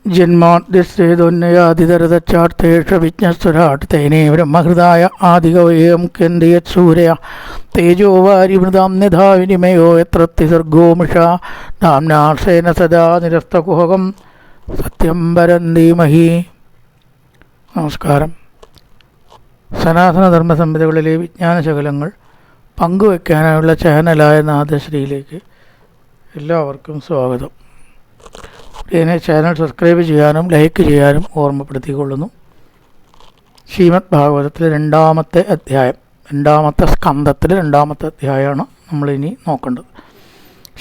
ജന്മാദ്യശ്ചേതോന്നയാതിതരതച്ചാർത്തേഷ വിജ്ഞസ്വരാട് തേനേ ബ്രഹ്മഹൃദായ ആദികവയം കേന്ദ്രിയത് സൂര്യ തേജോ വാരിമൃതാം നിധാ വിനിമയോ യത്ര ത്രിസർഗോ മൃഷാ നാംനാർഷേന സദാ നിരസ്തകുഹകം സത്യം പരം ധീമഹി. നമസ്കാരം. സനാതനധർമ്മ സംഹിതകളിലെ വിജ്ഞാനശകലങ്ങൾ പങ്കുവയ്ക്കാനായുള്ള ചാനലായ നാദശ്രീയിലേക്ക് എല്ലാവർക്കും സ്വാഗതം. എന്നെ ചാനൽ സബ്സ്ക്രൈബ് ചെയ്യാനും ലൈക്ക് ചെയ്യാനും ഓർമ്മപ്പെടുത്തിക്കൊള്ളുന്നു. ശ്രീമദ് ഭാഗവതത്തിലെ രണ്ടാമത്തെ സ്കന്ധത്തിലെ രണ്ടാമത്തെ അധ്യായമാണ് നമ്മളിനി നോക്കേണ്ടത്.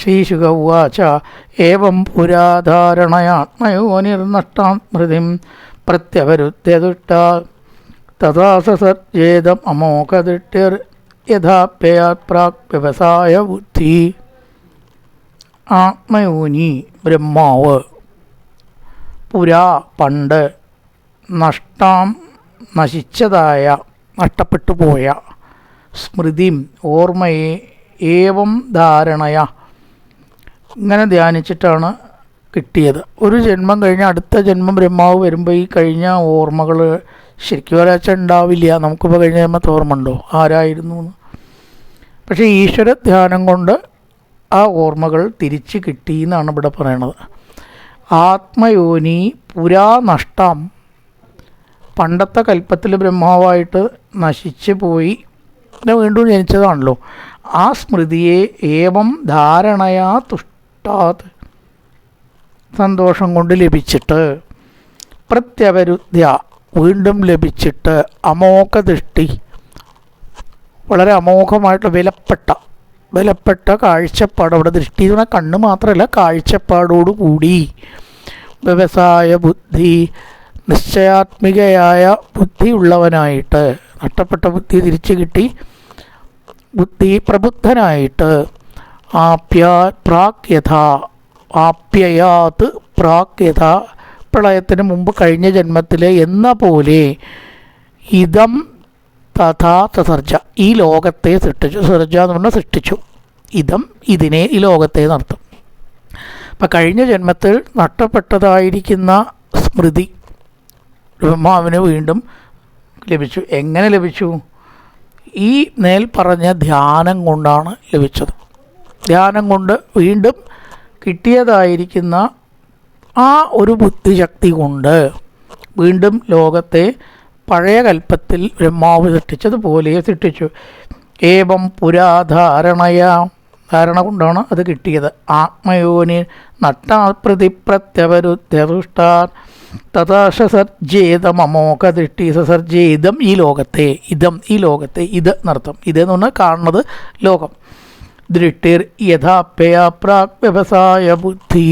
ശ്രീശുക ഉവാച ഏവം പുരാധാരണയാത്മയോനിർനഷ്ടാം സ്മൃതിം പ്രത്യവരുദ്ധ്യദുഷ്ടാ തഥാ സസർജേദം അമോഘദൃഷ്ടിർ യഥാപ്യയാത് പ്രാക് വ്യവസായ ബുദ്ധി. ആത്മയോനി ബ്രഹ്മാവ്, പുരാ പണ്ട്, നഷ്ടാം നശിച്ചതായ നഷ്ടപ്പെട്ടു പോയ, സ്മൃതിം ഓർമ്മയെ, ഏവം ധാരണയ ഇങ്ങനെ ധ്യാനിച്ചിട്ടാണ് കിട്ടിയത്. ഒരു ജന്മം കഴിഞ്ഞ് അടുത്ത ജന്മം ബ്രഹ്മാവ് വരുമ്പോൾ ഈ കഴിഞ്ഞ ഓർമ്മകൾ ശരിക്കും ഒരാഴ്ച ഉണ്ടാവില്ല. നമുക്കിപ്പോൾ കഴിഞ്ഞ ജന്മത്തെ ഓർമ്മ ഉണ്ടോ ആരായിരുന്നു എന്ന്? പക്ഷേ ഈശ്വര ധ്യാനം കൊണ്ട് ആ ഓർമ്മകൾ തിരിച്ച് കിട്ടി എന്നാണ് ഇവിടെ പറയണത്. ആത്മയോനി പുരാ നഷ്ടം, പണ്ടത്തെ കൽപ്പത്തിൽ ബ്രഹ്മാവായിട്ട് നശിച്ചു പോയി പിന്നെ വീണ്ടും ജനിച്ചതാണല്ലോ. ആ സ്മൃതിയെ ഏവം ധാരണയാ തുഷ്ടാത് സന്തോഷം കൊണ്ട് ലഭിച്ചിട്ട്, പ്രത്യവരുദ്ധ്യ വീണ്ടും ലഭിച്ചിട്ട്, അമോഘദൃഷ്ടി വളരെ അമോഘമായിട്ടുള്ള വിലപ്പെട്ട കാഴ്ചപ്പാട്. അവിടെ ദൃഷ്ടി എന്ന് പറഞ്ഞാൽ കണ്ണ് മാത്രമല്ല, കാഴ്ചപ്പാടോടുകൂടി, വ്യവസായ ബുദ്ധി, നിശ്ചയാത്മികയായ ബുദ്ധിയുള്ളവനായിട്ട്, നഷ്ടപ്പെട്ട ബുദ്ധി തിരിച്ചു കിട്ടി ബുദ്ധി പ്രബുദ്ധനായിട്ട്, ആപ്യയാത് പ്രാഗ്യഥ പ്രളയത്തിന് മുമ്പ് കഴിഞ്ഞ ജന്മത്തിലെ എന്ന പോലെ, ഇതം തഥാ സസർജ ഈ ലോകത്തെ സൃഷ്ടിച്ചു. സർജ എന്ന് പറഞ്ഞാൽ സൃഷ്ടിച്ചു. ഇതം ഇതിനെ, ഈ ലോകത്തെ നടത്തും. അപ്പം കഴിഞ്ഞ ജന്മത്തിൽ നഷ്ടപ്പെട്ടതായിരിക്കുന്ന സ്മൃതി ബ്രഹ്മാവിന് വീണ്ടും ലഭിച്ചു. എങ്ങനെ ലഭിച്ചു? ഈ മേൽ പറഞ്ഞ ധ്യാനം കൊണ്ടാണ് ലഭിച്ചത്. ധ്യാനം കൊണ്ട് വീണ്ടും കിട്ടിയതായിരിക്കുന്ന ആ ഒരു ബുദ്ധിശക്തി കൊണ്ട് വീണ്ടും ലോകത്തെ പഴയ കൽപ്പത്തിൽ ബ്രഹ്മാവ് സൃഷ്ടിച്ചതുപോലെ സൃഷ്ടിച്ചു. ഏവം ധാരണ കൊണ്ടാണ് അത് കിട്ടിയത്. ആത്മയോനി നട്ടാപ്രതിപ്രത്യവരുദ്ധ്യദുഷ്ടാൻ തഥാ സസർജേദം അമോഘദൃഷ്ടി. സസർജേദം ഈ ലോകത്തെ, ഇതം ഈ ലോകത്തെ, ഇത് നർത്ഥം. ഇതെന്ന് പറഞ്ഞാൽ കാണുന്നത് ലോകം. ദൃഷ്ടിർ യഥാപ്യയാ പ്രാക് വ്യവസായ ബുദ്ധി.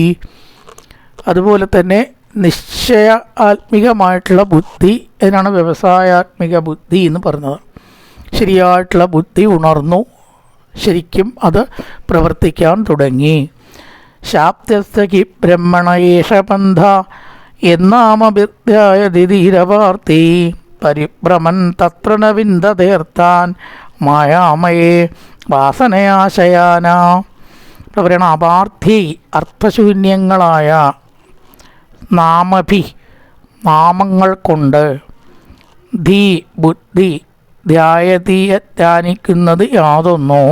അതുപോലെ തന്നെ നിശ്ചയ ആത്മികമായിട്ടുള്ള ബുദ്ധി, അതിനാണ് വ്യവസായാത്മിക ബുദ്ധി എന്ന് പറഞ്ഞത്. ശരിയായിട്ടുള്ള ബുദ്ധി ഉണർന്നു, ശരിക്കും അത് പ്രവർത്തിക്കാൻ തുടങ്ങി. ശാപ്തസ്തകി ബ്രഹ്മണയേഷ പന്ഥ എന്നാമഭിധ്യായ ധീരവാർത്തി പരിഭ്രമൻ തത്ര ന വിന്ദതേർത്താൻ മായാമയേ വാസനയാശയാന. പറയണ അപാർത്ഥി അർത്ഥശൂന്യങ്ങളായ നാമങ്ങൾ കൊണ്ട്, ധീ ബുദ്ധി, ധ്യാനിക്കുന്നത് യാതൊന്നോ,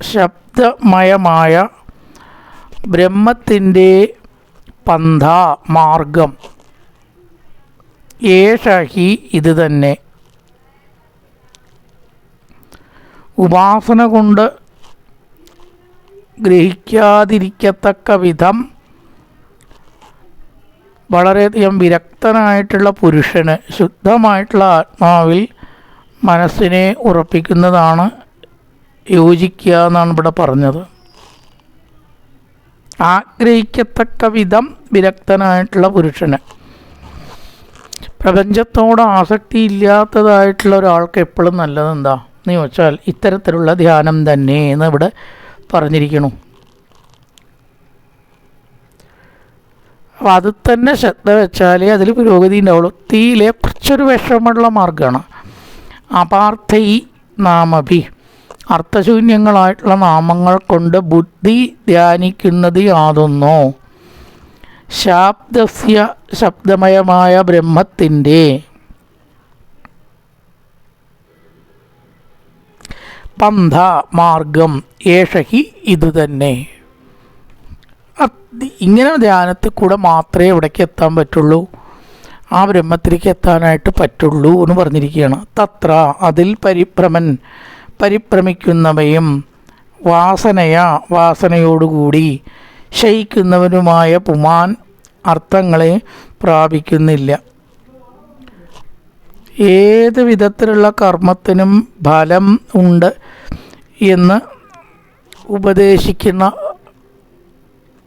ശബ്ദമയമായ ബ്രഹ്മത്തിൻ്റെ പന്ഥ മാർഗം, ഏഷഹി ഇത് തന്നെ. ഉപാസന കൊണ്ട് ഗ്രഹിക്കാതിരിക്കത്തക്ക വിധം വളരെയധികം വിരക്തനായിട്ടുള്ള പുരുഷന് ശുദ്ധമായിട്ടുള്ള ആത്മാവിൽ മനസ്സിനെ ഉറപ്പിക്കുന്നതാണ് യോജിക്കുക എന്നാണ് ഇവിടെ പറഞ്ഞത്. ആഗ്രഹിക്കത്തക്ക വിധം വിരക്തനായിട്ടുള്ള പുരുഷന്, പ്രപഞ്ചത്തോട് ആസക്തി ഇല്ലാത്തതായിട്ടുള്ള ഒരാൾക്ക് എപ്പോഴും നല്ലതെന്താ എന്ന് ചോദിച്ചാൽ ഇത്തരത്തിലുള്ള ധ്യാനം തന്നെ എന്ന് ഇവിടെ പറഞ്ഞിരിക്കണു. അപ്പോൾ അത് തന്നെ ശ്രദ്ധ വെച്ചാലേ അതിൽ പുരോഗതി ഉണ്ടാവുള്ളൂ. തീയിലെ കുറച്ചൊരു വിഷമുള്ള മാർഗമാണ്. അപാർത്ഥൈ നാമഭി, അർത്ഥശൂന്യങ്ങളായിട്ടുള്ള നാമങ്ങൾ കൊണ്ട് ബുദ്ധി ധ്യാനിക്കുന്നത് യാതൊന്നോ. ശാബ്ദസ്യ ശബ്ദമയമായ ബ്രഹ്മത്തിൻ്റെ പന്ഥ മാർഗം ഏഷഹി ഇതുതന്നെ. ഇങ്ങനെ ധ്യാനത്തിൽ കൂടെ മാത്രമേ ഇവിടേക്ക് എത്താൻ പറ്റുള്ളൂ, ആ ബ്രഹ്മത്തിലേക്ക് എത്താനായിട്ട് പറ്റുള്ളൂ എന്ന് പറഞ്ഞിരിക്കുകയാണ്. തത്ര അതിൽ പരിഭ്രമിക്കുന്നവയും വാസനയോടുകൂടി ശയിക്കുന്നവനുമായ പുമാൻ അർത്ഥങ്ങളെ പ്രാപിക്കുന്നില്ല. ഏത് വിധത്തിലുള്ള കർമ്മത്തിനും ഫലം ഉണ്ട് എന്ന് ഉപദേശിക്കുന്ന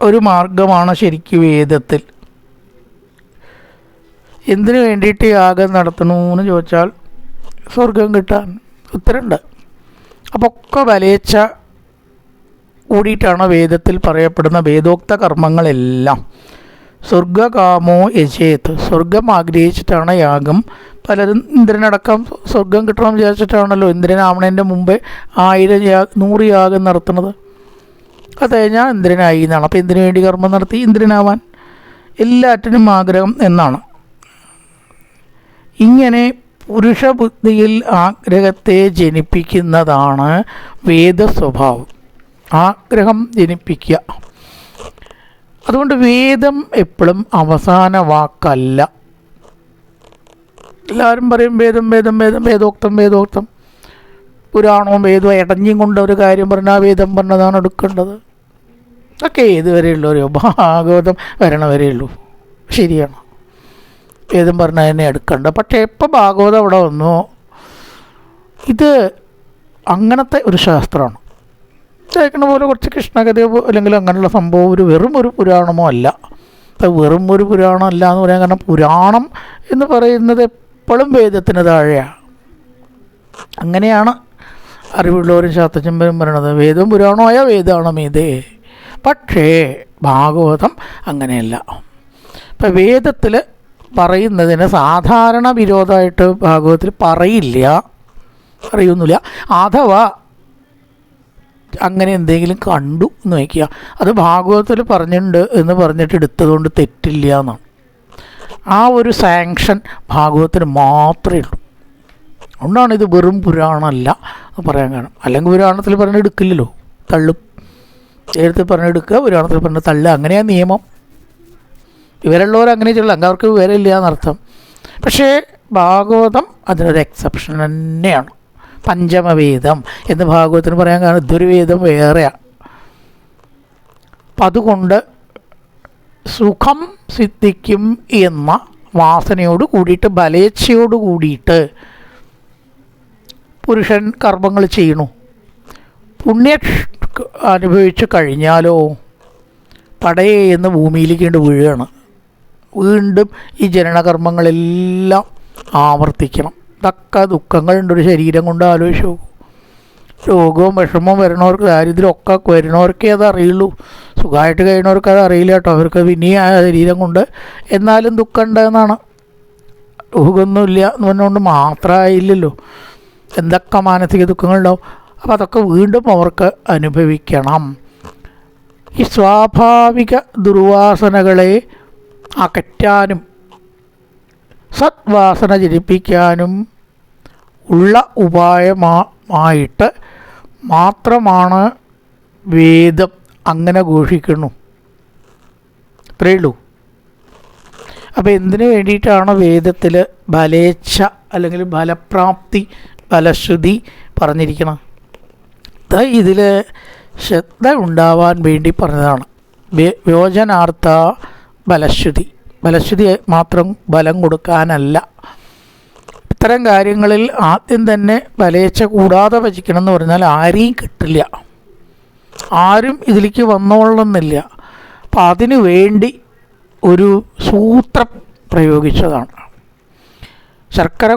ഒരു മാർഗമാണ് ശരിക്കും വേദത്തിൽ. എന്തിനു വേണ്ടിയിട്ട് യാഗം നടത്തണമെന്ന് ചോദിച്ചാൽ സ്വർഗം കിട്ടാൻ. ഉത്തരമുണ്ട്. അപ്പോൾ ഒക്കെ വലേച്ഛ കൂടിയിട്ടാണ് വേദത്തിൽ പറയപ്പെടുന്ന വേദോക്ത കർമ്മങ്ങളെല്ലാം. സ്വർഗകാമോ യജേത്, സ്വർഗം ആഗ്രഹിച്ചിട്ടാണ് യാഗം. പലരും ഇന്ദ്രനടക്കം സ്വർഗം കിട്ടണമെന്ന് വിചാരിച്ചിട്ടാണല്ലോ ഇന്ദ്രനാവണേൻ്റെ മുമ്പേ 100 യാഗം നടത്തുന്നത്. അത് കഴിഞ്ഞാൽ ഇന്ദ്രനായി എന്നാണ്. അപ്പോൾ എന്തിനു വേണ്ടി കർമ്മം നടത്തി? ഇന്ദ്രനാവാൻ. എല്ലാറ്റിനും ആഗ്രഹം എന്നാണ്. ഇങ്ങനെ പുരുഷബുദ്ധിയിൽ ആഗ്രഹത്തെ ജനിപ്പിക്കുന്നതാണ് വേദസ്വഭാവം. ആഗ്രഹം ജനിപ്പിക്കുക. അതുകൊണ്ട് വേദം എപ്പോഴും അവസാന വാക്കല്ല. എല്ലാവരും പറയും വേദം വേദം വേദം വേദോക്തം പുരാണവും വേദവും ഇടഞ്ഞും കൊണ്ട് ഒരു കാര്യം പറഞ്ഞാൽ വേദം പറഞ്ഞതാണ് എടുക്കേണ്ടത്. ഒക്കെ ഏത് വരെയുള്ളൂ? ഒരു ഭാഗവതം വരണ വരെയുള്ളൂ. ശരിയാണ്, വേദം പറഞ്ഞാൽ തന്നെ എടുക്കേണ്ട. പക്ഷേ എപ്പോൾ ഭാഗവതം അവിടെ വന്നു, ഇത് അങ്ങനത്തെ ഒരു ശാസ്ത്രമാണ്. കേൾക്കുന്ന പോലെ കുറച്ച് കൃഷ്ണകഥയോ അല്ലെങ്കിൽ അങ്ങനെയുള്ള സംഭവം വെറും ഒരു പുരാണമോ അല്ല. വെറും ഒരു പുരാണം അല്ല എന്ന് പറയാൻ കാരണം പുരാണം എന്ന് പറയുന്നത് എപ്പോഴും വേദത്തിന് താഴെയാണ്. അങ്ങനെയാണ് അറിവുള്ളവരും ശാസ്ത്രജ്ഞരും പറയണത്. വേദവും പുരാണമായ വേദമാണ് മീതേ. പക്ഷേ ഭാഗവതം അങ്ങനെയല്ല. ഇപ്പം വേദത്തിൽ പറയുന്നതിന് സാധാരണ വിരോധമായിട്ട് ഭാഗവതത്തിൽ പറയുന്നില്ല. അഥവാ അങ്ങനെ എന്തെങ്കിലും കണ്ടു എന്ന് വയ്ക്കുക, അത് ഭാഗവതത്തിൽ പറഞ്ഞിട്ടുണ്ട് എന്ന് പറഞ്ഞിട്ട് എടുത്തതുകൊണ്ട് തെറ്റില്ല എന്നാണ്. ആ ഒരു സാങ്ഷൻ ഭാഗവതത്തിന് മാത്രമേ ഉള്ളൂ. അതുകൊണ്ടാണ് ഇത് വെറും പുരാണമല്ല പറയാൻ കാരണം. അല്ലെങ്കിൽ പുരാണത്തിൽ പറഞ്ഞെടുക്കില്ലല്ലോ, തള്ളും. നേരത്തെ പറഞ്ഞെടുക്കുക, പുരാണത്തിൽ പറഞ്ഞ് തള്ളുക, അങ്ങനെയാണ് നിയമം. വിവരമുള്ളവർ അങ്ങനെ ചെയ്യില്ല, അങ്ങ് അവർക്ക് വിവരമില്ല എന്നർത്ഥം. പക്ഷേ ഭാഗവതം അതിനൊരു എക്സെപ്ഷൻ തന്നെയാണ്. പഞ്ചമവേദം എന്ന് ഭാഗവതത്തിന് പറയാൻ കാരണം ഇതൊരു വേദം വേറെയാണ്. അപ്പം അതുകൊണ്ട് സുഖം സിദ്ധിക്കും എന്ന വാസനയോട് കൂടിയിട്ട് ബലേച്ഛയോട് കൂടിയിട്ട് പുരുഷൻ കർമ്മങ്ങൾ ചെയ്യണു. പുണ്യ അനുഭവിച്ച് കഴിഞ്ഞാലോ പടയെ എന്ന് ഭൂമിയിലേക്ക് വീഴുകയാണ്. വീണ്ടും ഈ ജനനകർമ്മങ്ങളെല്ലാം ആവർത്തിക്കണം. ഇതൊക്കെ ദുഃഖങ്ങളുണ്ട് ഒരു ശരീരം കൊണ്ട്. ആലോചിച്ച് നോക്കും. രോഗവും വിഷമവും വരുന്നവർക്ക്, ദാരിദ്ര്യമൊക്കെ വരുന്നവർക്കേ അത് അറിയുള്ളൂ. സുഖമായിട്ട് കഴിയുന്നവർക്ക് അത് അറിയില്ല കേട്ടോ. അവർക്ക് പിന്നെയും ആ ശരീരം കൊണ്ട് എന്നാലും ദുഃഖം ഉണ്ടെന്നാണ്. രോഗമൊന്നുമില്ല എന്ന് പറഞ്ഞുകൊണ്ട് മാത്രമായില്ലല്ലോ, എന്തൊക്കെ മാനസിക ദുഃഖങ്ങളുണ്ടാവും. അപ്പോൾ അതൊക്കെ വീണ്ടും അവർക്ക് അനുഭവിക്കണം. ഈ സ്വാഭാവിക ദുർവാസനകളെ അകറ്റാനും സദ്വാസന ജനിപ്പിക്കാനും ഉള്ള ഉപായമായിട്ട് മാത്രമാണ് വേദം അങ്ങനെ ഘോഷിക്കുന്നു. അത്രയേ ഉള്ളൂ. അപ്പോൾ എന്തിനു വേണ്ടിയിട്ടാണ് വേദത്തിൽ ഫലേച്ഛ അല്ലെങ്കിൽ ഫലപ്രാപ്തി, ഫലശ്രുതി പറഞ്ഞിരിക്കണം? ഇതിൽ ശ്രദ്ധ ഉണ്ടാവാൻ വേണ്ടി പറഞ്ഞതാണ്. യോജനാർത്ഥ ഫലശ്രുതി. ഫലശ്രുതി മാത്രം ഫലം കൊടുക്കാനല്ല. ഇത്തരം കാര്യങ്ങളിൽ ആദ്യം തന്നെ ഫലേച്ഛ കൂടാതെ ഭജിക്കണം എന്ന് പറഞ്ഞാൽ ആരെയും കിട്ടില്ല, ആരും ഇതിലേക്ക് വന്നോളണമെന്നില്ല. അപ്പം അതിനു വേണ്ടി ഒരു സൂത്രം പ്രയോഗിച്ചതാണ്. ശർക്കര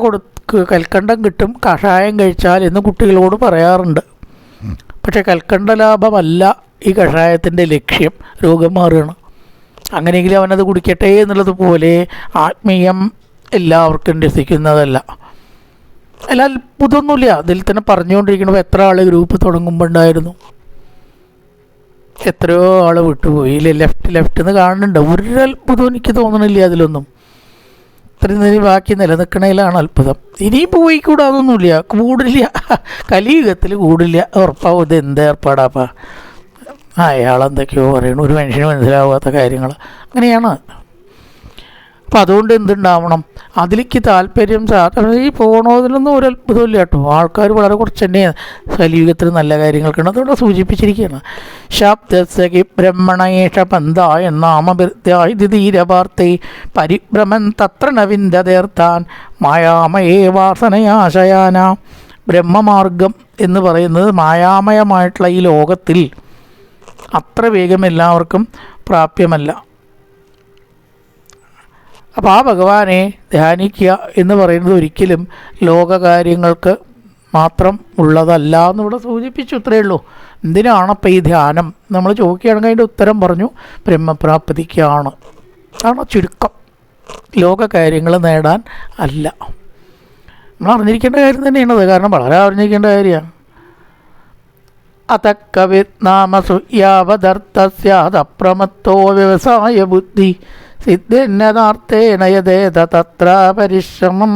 കൽക്കണ്ടം കിട്ടും, കഷായം കഴിച്ചാൽ എന്ന് കുട്ടികളോട് പറയാറുണ്ട്. പക്ഷേ കൽക്കണ്ട ലാഭമല്ല ഈ കഷായത്തിൻ്റെ ലക്ഷ്യം, രോഗം മാറുകയാണ്. അങ്ങനെയെങ്കിലും അവനത് കുടിക്കട്ടെ എന്നുള്ളത് പോലെ ആത്മീയം എല്ലാവർക്കും രസിക്കുന്നതല്ല. അല്ല, അത്ഭുതമൊന്നുമില്ല. അതിൽ തന്നെ പറഞ്ഞുകൊണ്ടിരിക്കണപ്പോൾ എത്ര ആൾ ഗ്രൂപ്പ് തുടങ്ങുമ്പോൾ ഉണ്ടായിരുന്നു. എത്രയോ ആൾ വിട്ടുപോയി ഇല്ലേ, ലെഫ്റ്റ് എന്ന് കാണുന്നുണ്ട്. ഒരു അത്ഭുതം എനിക്ക് തോന്നണില്ല അതിലൊന്നും. ഇത്രയും നേരം ബാക്കി നിലനിൽക്കണതിലാണ് അത്ഭുതം. ഇനിയും പോയി കൂടാതൊന്നുമില്ല, കൂടില്ല, കലിയുഗത്തിൽ കൂടില്ല, ഉറപ്പാവും. ഇത് എന്ത് ഏർപ്പാടാപ്പാ, അയാളെന്തൊക്കെയോ പറയണു, ഒരു മനുഷ്യന് മനസ്സിലാവാത്ത കാര്യങ്ങൾ അങ്ങനെയാണ്. അപ്പം അതുകൊണ്ട് എന്തുണ്ടാവണം, അതിലേക്ക് താല്പര്യം. ഈ പോണതിലൊന്നും ഒരു അത്ഭുതമില്ല കേട്ടോ. ആൾക്കാർ വളരെ കുറച്ച് തന്നെ കലിയുഗത്തിൽ നല്ല കാര്യങ്ങൾക്കുണ്ട്. അതുകൊണ്ട് സൂചിപ്പിച്ചിരിക്കുകയാണ്. ശബ്ദസഖി ബ്രഹ്മണേഷ പന്തായ നാമീരവാർത്തൈ പരിഭ്രമൻ തത്ര നവിന്ദതേർത്താൻ മായാമയേ വാസനയാശയാന. ബ്രഹ്മമാർഗം എന്ന് പറയുന്നത് മായാമയമായിട്ടുള്ള ഈ ലോകത്തിൽ അത്ര വേഗം എല്ലാവർക്കും പ്രാപ്യമല്ല. അപ്പോൾ ആ ഭഗവാനെ ധ്യാനിക്കുക എന്ന് പറയുന്നത് ഒരിക്കലും ലോകകാര്യങ്ങൾക്ക് മാത്രം ഉള്ളതല്ല എന്നിവിടെ സൂചിപ്പിച്ചു. ഇത്രയേ ഉള്ളൂ. എന്തിനാണപ്പോൾ ഈ ധ്യാനം നമ്മൾ ചോദിക്കുകയാണെങ്കിൽ അതിൻ്റെ ഉത്തരം പറഞ്ഞു, ബ്രഹ്മപ്രാപ്തിക്കാണ്. അതാണ് ചുരുക്കം. ലോകകാര്യങ്ങൾ നേടാൻ അല്ല. നമ്മൾ അറിഞ്ഞിരിക്കേണ്ട കാര്യം തന്നെയാണത്. കാരണം വളരെ അറിഞ്ഞിരിക്കേണ്ട കാര്യമാണ്. അതക്കവിത് നാമസു യാവദർത്ഥസ്യാദപ്രമത്തോ വ്യവസായ ബുദ്ധി സിദ്ധിന്നതാർത്ഥേന യഥേത തത്ര പരിശ്രമം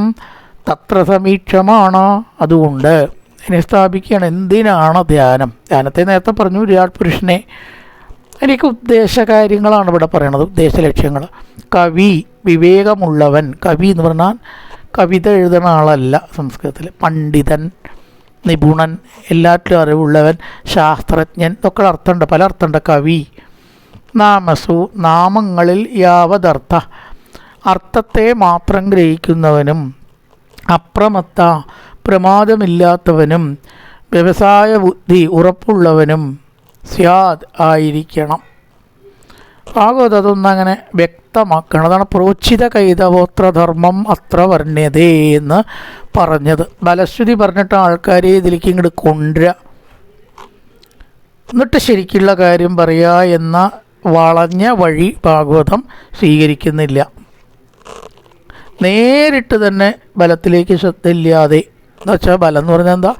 തത്ര സമീക്ഷമാണ്. അതുകൊണ്ട് അതിനെ സ്ഥാപിക്കുകയാണ്. എന്തിനാണ് ധ്യാനം? ധ്യാനത്തെ നേരത്തെ പറഞ്ഞു, വിരാട് പുരുഷനെ. എനിക്ക് ഉദ്ദേശകാര്യങ്ങളാണ് ഇവിടെ പറയണത്, ഉദ്ദേശ ലക്ഷ്യങ്ങൾ. കവി, വിവേകമുള്ളവൻ. കവി എന്ന് പറഞ്ഞാൽ കവിത എഴുതുന്ന ആളല്ല സംസ്കൃതത്തിൽ. പണ്ഡിതൻ, നിപുണൻ, എല്ലാറ്റിലും അറിവുള്ളവൻ, ശാസ്ത്രജ്ഞൻ, ഇതൊക്കെ അർത്ഥമുണ്ട്, പല അർത്ഥമുണ്ട്. കവി. നാമസു, നാമങ്ങളിൽ യാവദർത്ഥ, അർത്ഥത്തെ മാത്രം ഗ്രഹിക്കുന്നവനും, അപ്രമത്ത, പ്രമാദമില്ലാത്തവനും, വ്യവസായ ബുദ്ധി ഉറപ്പുള്ളവനും സ്യാദ്, ആയിരിക്കണം. ഭാഗവത് അതൊന്നങ്ങനെ വ്യക്തമാക്കണം. അതാണ് പ്രോച്ചിത കൈതവോത്ര ധർമ്മം അത്ര വർണ്യതേ എന്ന് പറഞ്ഞത്. ബലശ്രുതി പറഞ്ഞിട്ട് ആൾക്കാരെ ഇതിലേക്ക് ഇങ്ങോട്ട് കൊണ്ടുവരിക, എന്നിട്ട് ശരിക്കുള്ള കാര്യം പറയുക എന്ന വളഞ്ഞ വഴി ഭാഗവതം സ്വീകരിക്കുന്നില്ല. നേരിട്ട് തന്നെ ബലത്തിലേക്ക് ശ്രദ്ധയില്ലാതെ, എന്ന് വെച്ചാൽ ബലം എന്ന് പറഞ്ഞാൽ എന്താ,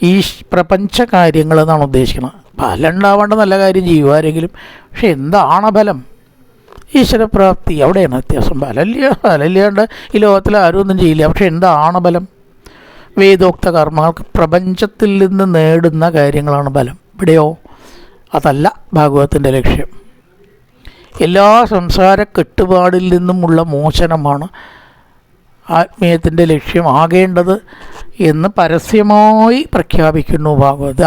ഈ പ്രപഞ്ച കാര്യങ്ങൾ എന്നാണ് ഉദ്ദേശിക്കുന്നത്. ബലം ഉണ്ടാവേണ്ട നല്ല കാര്യം ചെയ്യുമാരെങ്കിലും. പക്ഷെ എന്താണ് ബലം? ഈശ്വരപ്രാപ്തി, അവിടെയാണ് വ്യത്യാസം. ബലമില്ലാണ്ട് ഈ ലോകത്തിൽ ആരും ഒന്നും ചെയ്യില്ല. പക്ഷെ എന്താണ് ബലം? വേദോക്ത കർമ്മങ്ങൾക്ക് പ്രപഞ്ചത്തിൽ നിന്ന് നേടുന്ന കാര്യങ്ങളാണ് ബലം. ഇവിടെയോ അതല്ല ഭാഗവതത്തിൻ്റെ ലക്ഷ്യം. എല്ലാ സംസാര കെട്ടുപാടിൽ നിന്നുമുള്ള മോചനമാണ് ആത്മീയത്തിൻ്റെ ലക്ഷ്യം ആകേണ്ടത് എന്ന് പരസ്യമായി പ്രഖ്യാപിക്കുന്നു ഭാഗവത.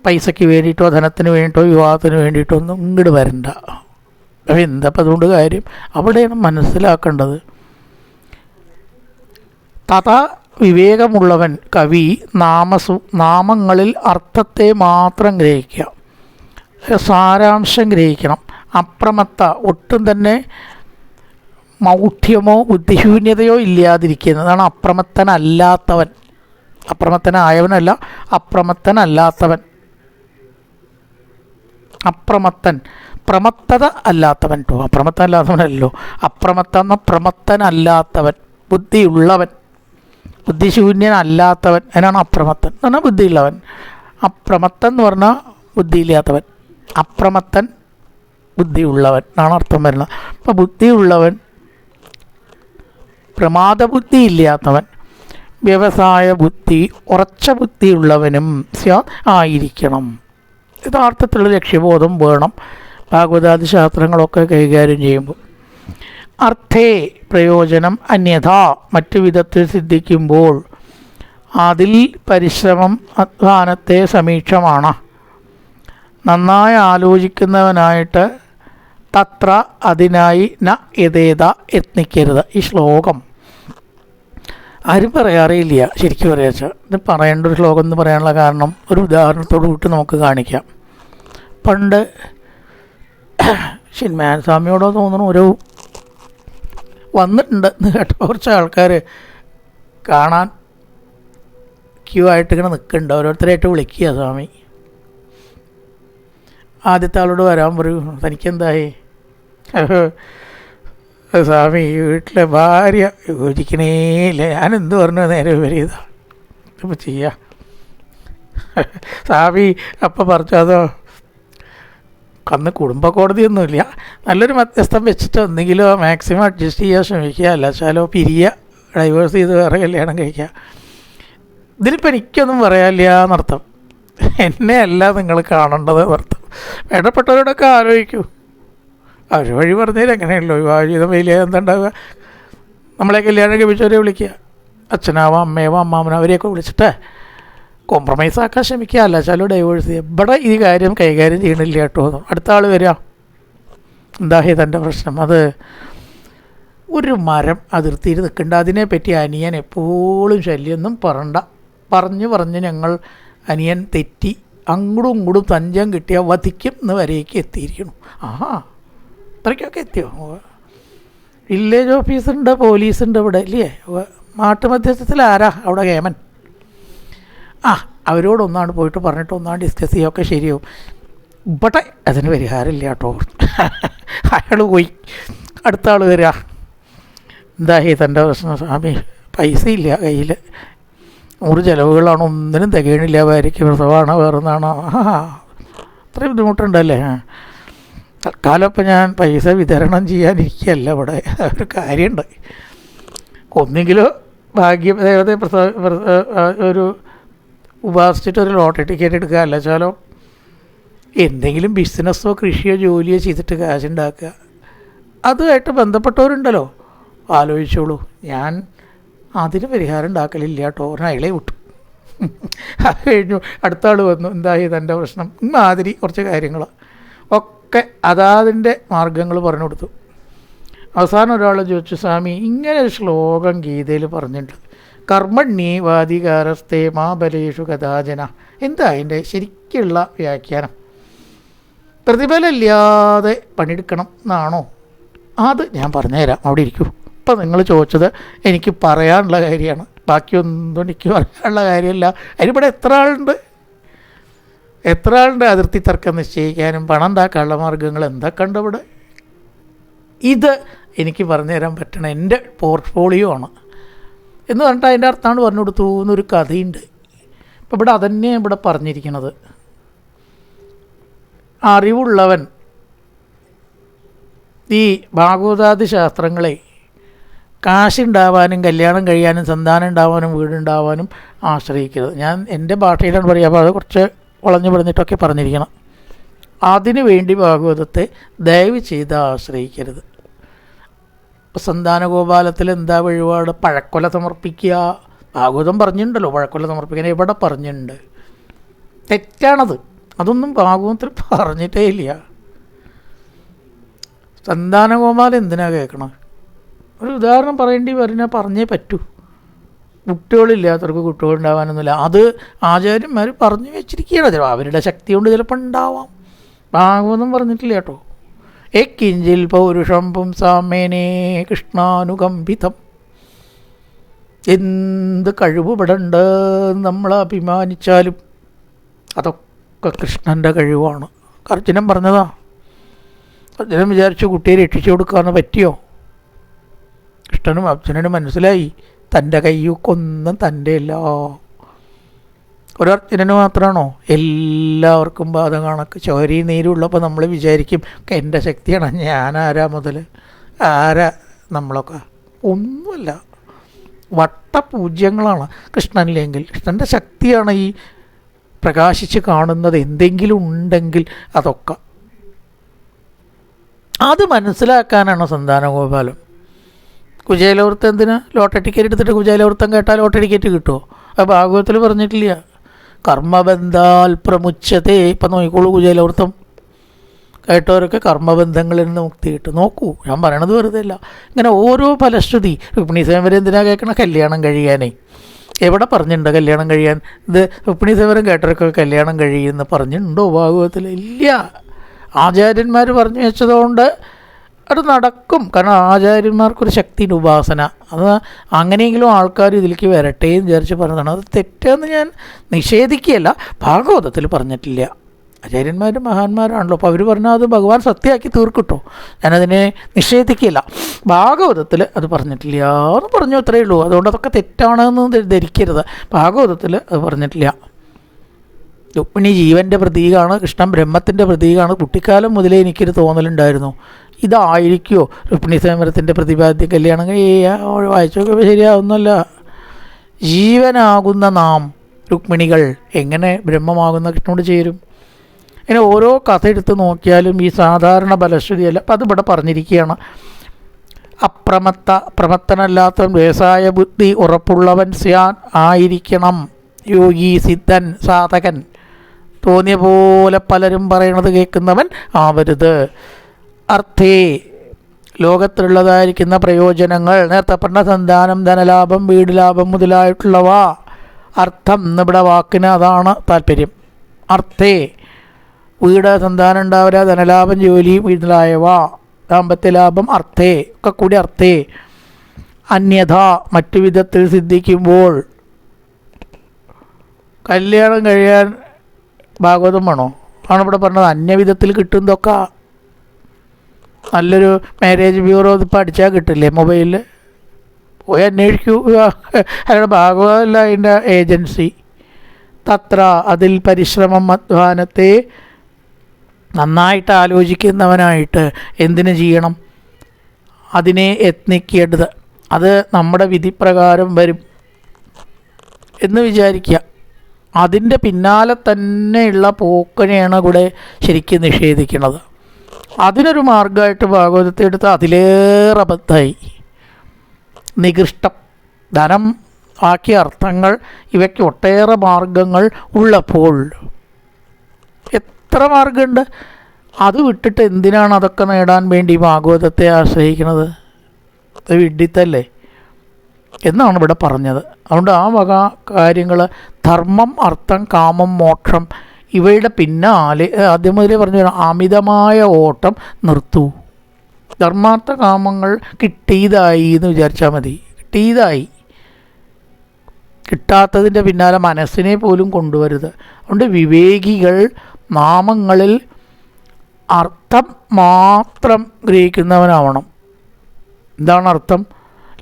പൈസയ്ക്ക് വേണ്ടിയിട്ടോ ധനത്തിന് വേണ്ടിയിട്ടോ വിവാഹത്തിന് വേണ്ടിയിട്ടോ ഒന്നും ഇങ്ങോട്ട് വരണ്ട. അപ്പോൾ എന്തപ്പം അതുകൊണ്ട് കാര്യം? അവിടെയാണ് മനസ്സിലാക്കേണ്ടത്. തഥാ വിവേകമുള്ളവൻ കവി നാമസു, നാമങ്ങളിൽ അർത്ഥത്തെ മാത്രം ഗ്രഹിക്കുക, സാരാംശം ഗ്രഹിക്കണം. അപ്രമത്ത, ഒട്ടും തന്നെ മൗഢ്യമോ ബുദ്ധിശൂന്യതയോ ഇല്ലാതിരിക്കുന്നതാണ് അപ്രമത്തനല്ലാത്തവൻ. അപ്രമത്തനായവനല്ല, അപ്രമത്തനല്ലാത്തവൻ. അപ്രമത്തൻ, പ്രമത്തത അല്ലാത്തവൻ കേട്ടോ, അപ്രമത്തനല്ലാത്തവനല്ലോ. അപ്രമത്തൻ എന്ന പ്രമത്തനല്ലാത്തവൻ, ബുദ്ധിയുള്ളവൻ, ബുദ്ധിശൂന്യനല്ലാത്തവൻ. അതിനാണ് അപ്രമത്തൻ എന്ന് പറഞ്ഞാൽ ബുദ്ധിയുള്ളവൻ. അപ്രമത്തൻ എന്ന് പറഞ്ഞാൽ ബുദ്ധിയില്ലാത്തവൻ, അപ്രമത്തൻ ബുദ്ധിയുള്ളവൻ എന്നാണ് അർത്ഥം വരുന്നത്. അപ്പോൾ ബുദ്ധിയുള്ളവൻ, പ്രമാദബുദ്ധി ഇല്ലാത്തവൻ, വ്യവസായ ബുദ്ധി, ഉറച്ച ബുദ്ധിയുള്ളവനും ആയിരിക്കണം. യഥാർത്ഥത്തിലുള്ള ലക്ഷ്യബോധം വേണം ഭാഗവതാദി ശാസ്ത്രങ്ങളൊക്കെ കൈകാര്യം ചെയ്യുമ്പോൾ. അർത്ഥേ, പ്രയോജനം, അന്യഥാ, മറ്റു വിധത്തിൽ സിദ്ധിക്കുമ്പോൾ അതിൽ പരിശ്രമം, അധ്വാനത്തെ സമീക്ഷമാണ്. നന്നായി ആലോചിക്കുന്നവനായിട്ട് തത്ര, അതിനായി, ന യഥേത, യത്നിക്കരുത്. ഈ ശ്ലോകം ആരും പറയാറില്ല ശരിക്കും പറയാച്ച. ഇത് പറയേണ്ട ഒരു ശ്ലോകം എന്ന് പറയാനുള്ള കാരണം ഒരു ഉദാഹരണത്തോട് കൂട്ടി നമുക്ക് കാണിക്കാം. പണ്ട് ഷിന്മയാൻ സ്വാമിയോടോ തോന്നുന്നു ഒരു വന്നിട്ടുണ്ട് എന്ന് കേട്ട കുറച്ച് ആൾക്കാർ കാണാൻ ക്യൂ ആയിട്ട് ഇങ്ങനെ നിൽക്കുന്നുണ്ട്. ഓരോരുത്തരായിട്ട് വിളിക്കുക സ്വാമി. ആദ്യത്തെ ആളോട് വരാൻ പറയൂ, തനിക്കെന്തായി? സ്വാമി, വീട്ടിലെ ഭാര്യ യോജിക്കണേയില്ല. ഞാനെന്ത് പറഞ്ഞു നേരെ വരിയതാ, ഇപ്പം ചെയ്യാം. സ്വാമി അപ്പം പറഞ്ഞു, അതോ അന്ന് കുടുംബ കോടതിയൊന്നുമില്ല. നല്ലൊരു മധ്യസ്ഥം വെച്ചിട്ട് എന്തെങ്കിലും മാക്സിമം അഡ്ജസ്റ്റ് ചെയ്യാൻ ശ്രമിക്കുക, അല്ലാച്ചാലോ പിരിയുക, ഡൈവേഴ്സ് ചെയ്ത് വേറെ കല്യാണം കഴിക്കുക. ഇതിലിപ്പോൾ എനിക്കൊന്നും പറയാനില്ല എന്നർത്ഥം. എന്നെ അല്ല നിങ്ങൾ കാണേണ്ടത് എന്നർത്ഥം. വേണ്ടപ്പെട്ടവരോടൊക്കെ ആലോചിക്കൂ. അവർ വഴി പറഞ്ഞാൽ എങ്ങനെയല്ലോ വിവാഹ ജീവിതം വലിയ എന്താണ്ടാവുക. നമ്മളെ കല്യാണം കഴിച്ചവരെ വിളിക്കുക, അച്ഛനാവാം അമ്മയാവാം അമ്മാവനോ അവരെയൊക്കെ വിളിച്ചിട്ട് കോംപ്രമൈസ് ആക്കാൻ ശ്രമിക്കുക, അല്ലാച്ചാലും ഡൈവേഴ്സ് ചെയ്യുക. ഇവിടെ ഈ കാര്യം കൈകാര്യം ചെയ്യണില്ല കേട്ടോ. അടുത്ത ആൾ വരിക, എന്താ ഇതെൻ്റെ പ്രശ്നം, അത് ഒരു മരം അതിർത്തിയിൽ നിൽക്കേണ്ട, അതിനെപ്പറ്റി അനിയൻ എപ്പോഴും ശല്യമൊന്നും പറഞ്ഞ് ഞങ്ങൾ അനിയൻ തെറ്റി അങ്ങോട്ടും ഇങ്ങോട്ടും തഞ്ചം കിട്ടിയാൽ വധിക്കും എന്ന് വരേക്ക് എത്തിയിരിക്കണം. അത്രയ്ക്കൊക്കെ എത്തിയോ? വില്ലേജ് ഓഫീസുണ്ട്, പോലീസുണ്ട് ഇവിടെ ഇല്ലേ? നാട്ടുമധ്യസ്ഥത്തിൽ ആരാ അവിടെ? കേമൻ. അവരോടൊന്നാണ് പോയിട്ട് പറഞ്ഞിട്ട് ഒന്നാണ് ഡിസ്കസ് ചെയ്യുകയൊക്കെ ശരിയാവും. ഇവിടെ അതിന് പരിഹാരമില്ല കേട്ടോ. അയാൾ പോയി, അടുത്ത ആൾ വരിക, എന്താ തൻ്റെ പ്രശ്നം? സ്വാമി പൈസ ഇല്ല കയ്യിൽ, 100 ചിലവുകളാണ്, ഒന്നിനും തികയണില്ല, ഭാര്യയ്ക്ക് പ്രസവമാണോ വേറൊന്നാണോ, അത്രയും ബുദ്ധിമുട്ടുണ്ടല്ലേ. തൽക്കാലം ഇപ്പം ഞാൻ പൈസ വിതരണം ചെയ്യാനിരിക്കുകയല്ല, ഇവിടെ ഒരു കാര്യമുണ്ട്. ഒന്നെങ്കിലും ഭാഗ്യം ദേവതയെ ഒരു ഉപാസിച്ചിട്ട് ഒരു ലോട്ടറി ടിക്കറ്റ് എടുക്കുക, അല്ലാച്ചാലോ എന്തെങ്കിലും ബിസിനസ്സോ കൃഷിയോ ജോലിയോ ചെയ്തിട്ട് കാശുണ്ടാക്കുക. അതുമായിട്ട് ബന്ധപ്പെട്ടവരുണ്ടല്ലോ, ആലോചിച്ചോളൂ. ഞാൻ അതിന് പരിഹാരം ഉണ്ടാക്കലില്ല കേട്ടോ. അയാളെ വിട്ടു. അത് കഴിഞ്ഞു അടുത്ത ആൾ വന്നു, എന്തായി തൻ്റെ പ്രശ്നം, ഇമാതിരി കുറച്ച് കാര്യങ്ങൾ ഒക്കെ അതാതിൻ്റെ മാർഗങ്ങൾ പറഞ്ഞു കൊടുത്തു. അവസാനം ഒരാൾ ചോദിച്ചു, സ്വാമി ഇങ്ങനെ ഒരു ശ്ലോകം ഗീതയിൽ പറഞ്ഞിട്ടുണ്ട്, കർമ്മണ്യേ വാധികാരസ്തേ മാ ബലേഷു കഥാജന. എന്താ അതിൻ്റെ ശരിക്കുള്ള വ്യാഖ്യാനം? പ്രതിഫലമില്ലാതെ പണിയെടുക്കണം എന്നാണോ? അത് ഞാൻ പറഞ്ഞുതരാം, അവിടെ ഇരിക്കൂ. ഇപ്പം നിങ്ങൾ ചോദിച്ചത് എനിക്ക് പറയാനുള്ള കാര്യമാണ്, ബാക്കിയൊന്നും എനിക്ക് പറയാനുള്ള കാര്യമല്ല. അതിനിവിടെ എത്ര ആളുണ്ട് അതിർത്തി തർക്കം നിശ്ചയിക്കാനും പണം ഉണ്ടാക്കാനുള്ള മാർഗ്ഗങ്ങൾ എന്തൊക്കെ ഉണ്ട് ഇവിടെ. ഇത് എനിക്ക് പറഞ്ഞു തരാൻ പറ്റണ എൻ്റെ പോർട്ട്ഫോളിയോ ആണ് എന്ന് പറഞ്ഞിട്ട് അതിൻ്റെ അർത്ഥമാണ് പറഞ്ഞു കൊടുത്തു എന്നൊരു കഥയുണ്ട്. ഇപ്പം ഇവിടെ അതന്നെ ഇവിടെ പറഞ്ഞിരിക്കുന്നത്. അറിവുള്ളവൻ ഈ ഭാഗവതാദി ശാസ്ത്രങ്ങളെ കാശുണ്ടാവാനും കല്യാണം കഴിയാനും സന്താനം ഉണ്ടാവാനും വീടുണ്ടാവാനും ആശ്രയിക്കരുത്. ഞാൻ എൻ്റെ ഭാഷയിലാണ് പറയുക, അപ്പോൾ അത് കുറച്ച് വളഞ്ഞു പറഞ്ഞിട്ടൊക്കെ പറഞ്ഞിരിക്കണം. അതിനു വേണ്ടി ഭാഗവതത്തെ ദയവ് ചെയ്ത് ആശ്രയിക്കരുത്. സന്താനഗോപാലത്തിൽ എന്താ വഴിപാട്? പഴക്കൊല സമർപ്പിക്കുക. ഭാഗവതം പറഞ്ഞിട്ടുണ്ടല്ലോ പഴക്കൊല സമർപ്പിക്കാൻ, എവിടെ പറഞ്ഞിട്ടുണ്ട്? തെറ്റാണത്. അതൊന്നും ഭാഗവതത്തിൽ പറഞ്ഞിട്ടേ ഇല്ല. സന്താനഗോപാലം എന്തിനാ കേൾക്കണം? ഒരു ഉദാഹരണം പറയേണ്ടി പറഞ്ഞേ പറ്റൂ. കുട്ടികളില്ലാത്തവർക്ക് കുട്ടികളുണ്ടാവാനൊന്നുമില്ല. അത് ആചാര്യന്മാർ പറഞ്ഞു വെച്ചിരിക്കുകയാണ്. അവരുടെ ശക്തി കൊണ്ട് ചിലപ്പോൾ ഉണ്ടാവാം. ഭാഗവതം പറഞ്ഞിട്ടില്ല കേട്ടോ. കിഞ്ചിൽ പൗരുഷം പുംസാമേനേ കൃഷ്ണാനുകമ്പിതം. എന്ത് കഴിവുപെടണ്ട് നമ്മൾ അഭിമാനിച്ചാലും അതൊക്കെ കൃഷ്ണൻ്റെ കഴിവാണ്. അർജുനൻ പറഞ്ഞതാ. അർജുനൻ വിചാരിച്ചു കുട്ടിയെ രക്ഷിച്ചു കൊടുക്കാമെന്ന് പറ്റിയോ? കൃഷ്ണനും അർജുനനും മനസ്സിലായി തൻ്റെ കയ്യൊക്കൊന്നും തൻ്റെ അല്ല. ഒരർജുനന് മാത്രമാണോ? എല്ലാവർക്കും ബാധകം കണക്ക്. ചോരി നീരുള്ളപ്പോൾ നമ്മൾ വിചാരിക്കും എൻ്റെ ശക്തിയാണ്, ഞാനാരാ മുതൽ ആരാ നമ്മളൊക്കെ? ഒന്നുമല്ല, വട്ടപൂജ്യങ്ങളാണ് കൃഷ്ണനിലെങ്കിൽ. കൃഷ്ണൻ്റെ ശക്തിയാണ് ഈ പ്രകാശിച്ച് കാണുന്നത്. എന്തെങ്കിലും ഉണ്ടെങ്കിൽ അതൊക്കെ അത് മനസ്സിലാക്കാനാണ് സന്താനഗോപാലം. കുചേലവൃത്തം എന്തിനാ? ലോട്ടറി ടിക്കറ്റ് എടുത്തിട്ട് കുചേലവൃത്തം കേട്ടാൽ ലോട്ടറി ടിക്കറ്റ് കിട്ടുമോ? അത് ഭാഗവതത്തിൽ പറഞ്ഞിട്ടില്ല. കർമ്മബന്ധാൽ പ്രമുച്യത്തെ. ഇപ്പം നോക്കിക്കോളൂ, കുചേലവൃത്തം കേട്ടവരൊക്കെ കർമ്മബന്ധങ്ങളിൽ നിന്ന് മുക്തി കിട്ടും. നോക്കൂ, ഞാൻ പറയണത് വെറുതെ അല്ല. ഇങ്ങനെ ഓരോ ഫലശ്രുതി. രുക്മിണി സേവരം എന്തിനാ കേൾക്കണം? കല്യാണം കഴിയാനേ. എവിടെ പറഞ്ഞിട്ടുണ്ട് കല്യാണം കഴിയാൻ? ഇത് രുക്മിണി സേവരം കേട്ടവരൊക്കെ കല്യാണം കഴിയുമെന്ന് പറഞ്ഞിട്ടുണ്ടോ ഭാഗവതത്തിൽ? ഇല്ല. ആചാര്യന്മാർ പറഞ്ഞു വെച്ചതുകൊണ്ട് അത് നടക്കും. കാരണം ആചാര്യന്മാർക്കൊരു ശക്തിൻ്റെ ഉപാസന. അത് അങ്ങനെയെങ്കിലും ആൾക്കാർ ഇതിലേക്ക് വരട്ടെ എന്ന് വിചാരിച്ച് പറഞ്ഞതാണ്. അത് തെറ്റെന്ന് ഞാൻ നിഷേധിക്കുകയല്ല, ഭാഗവതത്തിൽ പറഞ്ഞിട്ടില്ല. ആചാര്യന്മാരും മഹാന്മാരാണല്ലോ, അപ്പോൾ അവർ പറഞ്ഞാൽ അത് ഭഗവാൻ സത്യമാക്കി തീർക്കിട്ടോ. ഞാനതിനെ നിഷേധിക്കില്ല. ഭാഗവതത്തിൽ അത് പറഞ്ഞിട്ടില്ല എന്ന് പറഞ്ഞു, അത്രയേ ഉള്ളൂ. അതുകൊണ്ട് അതൊക്കെ തെറ്റാണെന്ന് ധരിക്കരുത്. ഭാഗവതത്തിൽ അത് പറഞ്ഞിട്ടില്ല. രുക്മിണി ജീവൻ്റെ പ്രതീകമാണ്, കൃഷ്ണൻ ബ്രഹ്മത്തിൻ്റെ പ്രതീകമാണ്. കുട്ടിക്കാലം മുതലേ എനിക്കൊരു തോന്നലുണ്ടായിരുന്നു, ഇതായിരിക്കുമോ രുക്മിണി സ്വയംവരത്തിൻ്റെ പ്രതിപാദ്യ കല്യാണം. വായിച്ചു നോക്കിയപ്പോൾ ശരിയാവുന്നല്ല. ജീവനാകുന്ന നാം രുക്മിണികൾ എങ്ങനെ ബ്രഹ്മമാകുന്ന കൃഷ്ണനോട് ചേരും? ഇങ്ങനെ ഓരോ കഥ എടുത്ത് നോക്കിയാലും ഈ സാധാരണ ഫലശ്രുതിയല്ല. അപ്പം അതിവിടെ പറഞ്ഞിരിക്കുകയാണ്. പ്രമത്തനല്ലാത്തവൻ വ്യവസായ ബുദ്ധി ഉറപ്പുള്ളവൻ സ്യാൻ ആയിരിക്കണം. യോഗി, സിദ്ധൻ, സാധകൻ, തോന്നിയ പോലെ പലരും പറയണത് കേൾക്കുന്നവൻ ആവരുത്. അർത്ഥേ, ലോകത്തിലുള്ളതായിരിക്കുന്ന പ്രയോജനങ്ങൾ, നേരത്തെ പറഞ്ഞ സന്താനം, ധനലാഭം, വീട് ലാഭം മുതലായിട്ടുള്ളവ. അർത്ഥം എന്നിവിടെ വാക്കിന് അതാണ് താല്പര്യം. അർത്ഥേ, വീട്, സന്താനം ഉണ്ടാവുക, ധനലാഭം, ജോലി മുതലായവ, ദാമ്പത്യ ലാഭം. അർത്ഥേ ഒക്കെ കൂടി അർത്ഥേ. അന്യഥ മറ്റു വിധത്തിൽ സിദ്ധിക്കുമ്പോൾ, കല്യാണം കഴിയാൻ ഭാഗവതം വേണോ? ആണ് ഇവിടെ പറഞ്ഞത്. അന്യവിധത്തിൽ കിട്ടുന്നതൊക്കെ നല്ലൊരു മാരേജ് ബ്യൂറോ ഇപ്പോൾ അടിച്ചാൽ കിട്ടില്ലേ മൊബൈലിൽ? പോയി അന്വേഷിക്കൂ. അയാളുടെ ഭാഗവതമല്ല അതിൻ്റെ ഏജൻസി. തത്ര, അതിൽ പരിശ്രമം അധ്വാനത്തെ നന്നായിട്ട് ആലോചിക്കുന്നവനായിട്ട് എന്തിനു ചെയ്യണം? അതിനെ യത്നിക്കേണ്ടത്. അത് നമ്മുടെ വിധിപ്രകാരം വരും എന്ന് വിചാരിക്കുക. അതിൻ്റെ പിന്നാലെ തന്നെയുള്ള പോക്കിനെയാണ് ഇവിടെ ശരിക്കും നിഷേധിക്കുന്നത്. അതിനൊരു മാർഗമായിട്ട് ഭാഗവതത്തെ എടുത്ത് അതിലേറെ അബദ്ധമായി. നികൃഷ്ടം, ധനം ആക്കിയ അർത്ഥങ്ങൾ, ഇവയ്ക്ക് ഒട്ടേറെ മാർഗങ്ങൾ ഉള്ളപ്പോൾ എത്ര മാർഗമുണ്ട്? അത് വിട്ടിട്ട് എന്തിനാണ് അതൊക്കെ നേടാൻ വേണ്ടി ഭാഗവതത്തെ ആശ്രയിക്കുന്നത്? അത് വിഡ്ഢിത്തല്ലേ എന്നാണ് ഇവിടെ പറഞ്ഞത്. അതുകൊണ്ട് ആ വക കാര്യങ്ങൾ, ധർമ്മം, അർത്ഥം, കാമം, മോക്ഷം, ഇവയുടെ പിന്നാലെ ആദ്യം മുതലേ പറഞ്ഞു അമിതമായ ഓട്ടം നിർത്തൂ. ധർമാർത്ഥ കാമങ്ങൾ കിട്ടിയതായി എന്ന് വിചാരിച്ചാൽ മതി. കിട്ടിയതായി, കിട്ടാത്തതിൻ്റെ പിന്നാലെ മനസ്സിനെ പോലും കൊണ്ടുവരുത്. അതുകൊണ്ട് വിവേകികൾ നാമങ്ങളിൽ അർത്ഥം മാത്രം ഗ്രഹിക്കുന്നവനാവണം. എന്താണ് അർത്ഥം?